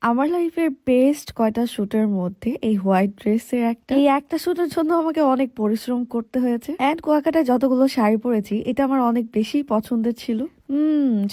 আমার লাইফের বেস্ট কয়টা শুটের মধ্যে এই হোয়াইট ড্রেসের একটা শুটের জন্য আমাকে অনেক পরিশ্রম করতে হয়েছে এন্ড কুয়াকাটায় যতগুলো শাড়ি পরেছি এটা আমার অনেক বেশি পছন্দের ছিল।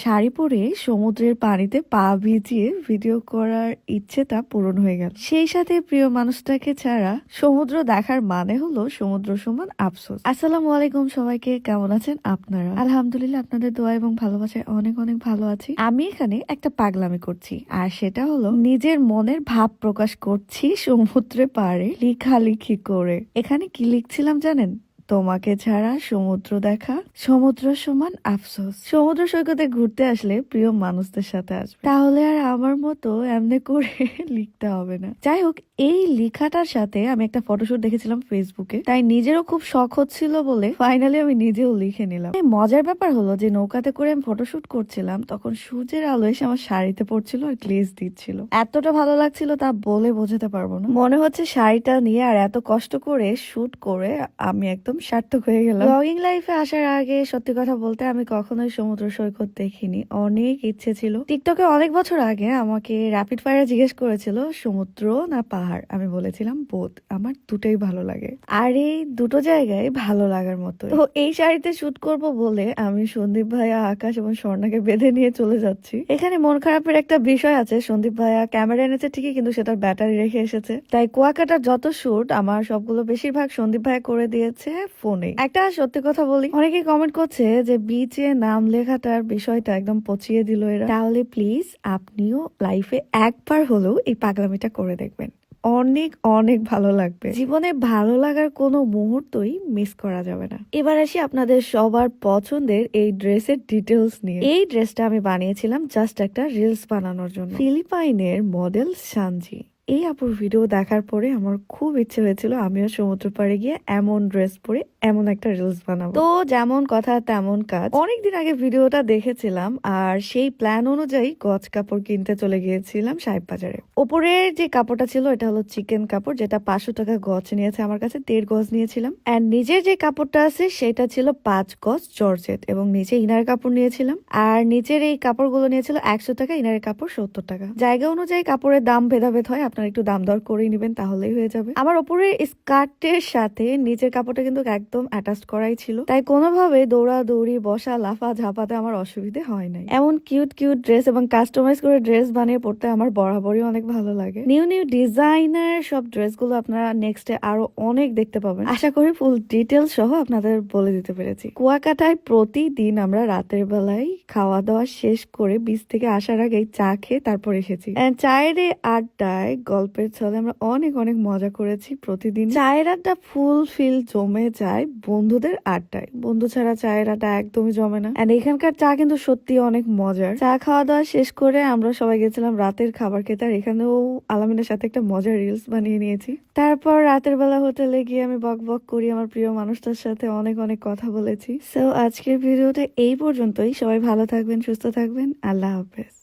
শাড়ি পরে সমুদ্রের পানিতে পা ভিজিয়ে ভিডিও করার ইচ্ছেটা পূরণ হয়ে গেল। সেই সাথে প্রিয় মানুষটাকে ছাড়া সমুদ্র দেখার মানে হলো সমুদ্র সমান আফসোস। আসসালামু আলাইকুম সবাইকে, কেমন আছেন আপনারা? আলহামদুলিল্লাহ, আপনাদের দোয়া এবং ভালোবাসায় অনেক অনেক ভালো আছি। আমি এখানে একটা পাগলামি করছি, আর সেটা হলো নিজের মনের ভাব প্রকাশ করছি সমুদ্রে পাড়ে লেখালেখি করে। এখানে কি লিখছিলাম জানেন? তোমাকে ছাড়া সমুদ্র দেখা সমুদ্র সমান আফসোস। সমুদ্র সৈকতে ঘুরতে আসলে প্রিয় মানুষদের সাথে আসবে, তাহলে আর আমার মতো এমনি করে লিখতে হবে না। যাই হোক, এই লেখাটার সাথে আমি একটা ফটোশুট দেখেছিলাম ফেসবুকে, তাই নিজেরও খুব শখ হচ্ছিল বলে ফাইনালি আমি নিজেও লিখে নিলাম। এই মজার ব্যাপার হলো যে নৌকাতে করে আমি ফটোশুট করছিলাম, তখন সূর্যের আলো এসে আমার শাড়িতে পড়ছিল আর গ্লেজ দিচ্ছিল। এতটা ভালো লাগছিল তা বলে বোঝাতে পারবো না। মনে হচ্ছে শাড়িটা নিয়ে আর এত কষ্ট করে শুট করে আমি একদম সার্থক হয়ে গেলাম। ব্লগিং লাইফে আসার আগে সত্যি কথা বলতে আমি কখনোই সমুদ্র সৈকত দেখিনি। অনেক ইচ্ছে ছিল। টিকটকে অনেক বছর আগে আমাকে র্যাপিড ফায়ারে জিজ্ঞেস করেছিল সমুদ্র না পাহাড়, আমি বলেছিলাম বোথ, আমার দুটোই ভালো লাগে। আর এই দুটো জায়গায় ভালো লাগার মতো। তো এই শাড়িতে শুট করব বলে আমি সন্দীপ ভাইয়া, আকাশ এবং স্বর্ণাকে বেঁধে নিয়ে চলে যাচ্ছি। এখানে মন খারাপের একটা বিষয় আছে, সন্দীপ ভাইয়া ক্যামেরা এনেছে ঠিকই, কিন্তু সেটার ব্যাটারি রেখে এসেছে। তাই কুয়াকাটার যত শুট আমার সবগুলো বেশিরভাগ সন্দীপ ভাইয়া করে দিয়েছে ফোনে। একটা সত্যি কথা বলি, অনেকে কমেন্ট করছে যে বিচে নাম লেখাটার বিষয়টা একদম পচিয়ে দিল এরা। তাহলে প্লিজ আপনিও লাইফে একবার হলেও এই পাগলামিটা করে দেখবেন, অনেক অনেক ভালো লাগবে। জীবনে ভালো লাগার কোনো মুহূর্তই মিস করা যাবে না। এবার আসি আপনাদের সবার পছন্দের এই ড্রেসের ডিটেলস নিয়ে। এই ড্রেসটা আমি বানিয়েছিলাম জাস্ট একটা রিলস বানানোর জন্য। ফিলিপাইনের মডেল সানজি। এই আপুর ভিডিও দেখার পরে আমার খুব ইচ্ছে হয়েছিল আমিও সমুদ্র পাড়ে গিয়ে এমন ড্রেস পরে এমন একটা রিলস বানাবো। তো যেমন কথা তেমন কাজ। অনেকদিন আগে ভিডিওটা দেখেছিলাম আর সেই প্ল্যান অনুযায়ী গজ কাপড় কিনতে চলে গিয়েছিলাম সাহেব বাজারে। ওপরের যে কাপড়টা ছিল এটা হলো চিকেন কাপড়, যেটা 500 টাকা গজ নিয়েছে, আমার কাছে 1.5 গজ নিয়েছিলাম। এন্ড নিচের যে কাপড়টা আছে সেটা ছিল 5 গজ জর্জেট, এবং নিচে ইনার কাপড় নিয়েছিলাম। আর নিচের এই কাপড়গুলো নিয়েছিল 100 টাকা, ইনারের কাপড় 70 টাকা। জায়গা অনুযায়ী কাপড়ের দাম ভেদাভেদ হয়, আপনারা একটু দাম দর করেই নিবেন তাহলেই হয়ে যাবে। আমার ওপরের স্কার্টের সাথে নিচের কাপড়টা কিন্তু একদম অ্যাটাচ করাই ছিল, তাই কোনোভাবে দৌড়াদৌড়ি বসা লাফা ঝাপাতে আমার অসুবিধে হয় নাই। এমন কিউট কিউট ড্রেস এবং কাস্টমাইজ করে ড্রেস বানিয়ে পড়তে আমার বরাবরই অনেক ভালো লাগে। নিউ নিউ ডিজাইনার সব ড্রেসগুলো আপনারা নেক্সটে আরো অনেক দেখতে পাবেন। আশা করি ফুল ডিটেলস সহ আপনাদের বলে দিতে পেরেছি। কুয়াকাটায় প্রতিদিন আমরা রাতের বেলায় খাওয়া দাওয়া শেষ করে বিচ থেকে আসার আগেই চা খেয়ে তারপর এসেছি। চায়ের আড্ডায় গল্পের ছলে আমরা অনেক অনেক মজা করেছি। প্রতিদিন চায়ের আড্ডা ফুল ফিল জমে যায় বন্ধুদের আড্ডায়। বন্ধু ছাড়া চায়ের আড্ডা একদমই জমে না। এন্ড এখানকার চা কিন্তু সত্যি অনেক মজার। চা খাওয়া দাওয়া শেষ করে আমরা সবাই গেছিলাম রাতের খাবার খেতে, আর এখানেও আলামিনের সাথে একটা মজার রিলস বানিয়ে নিয়েছি। তারপর রাতের বেলা হোটেলে গিয়ে আমি বক বক করি আমার প্রিয় মানুষটার সাথে অনেক অনেক কথা বলেছি। সো আজকের ভিডিওটা এই পর্যন্তই। সবাই ভালো থাকবেন, সুস্থ থাকবেন, আল্লাহ হাফেজ।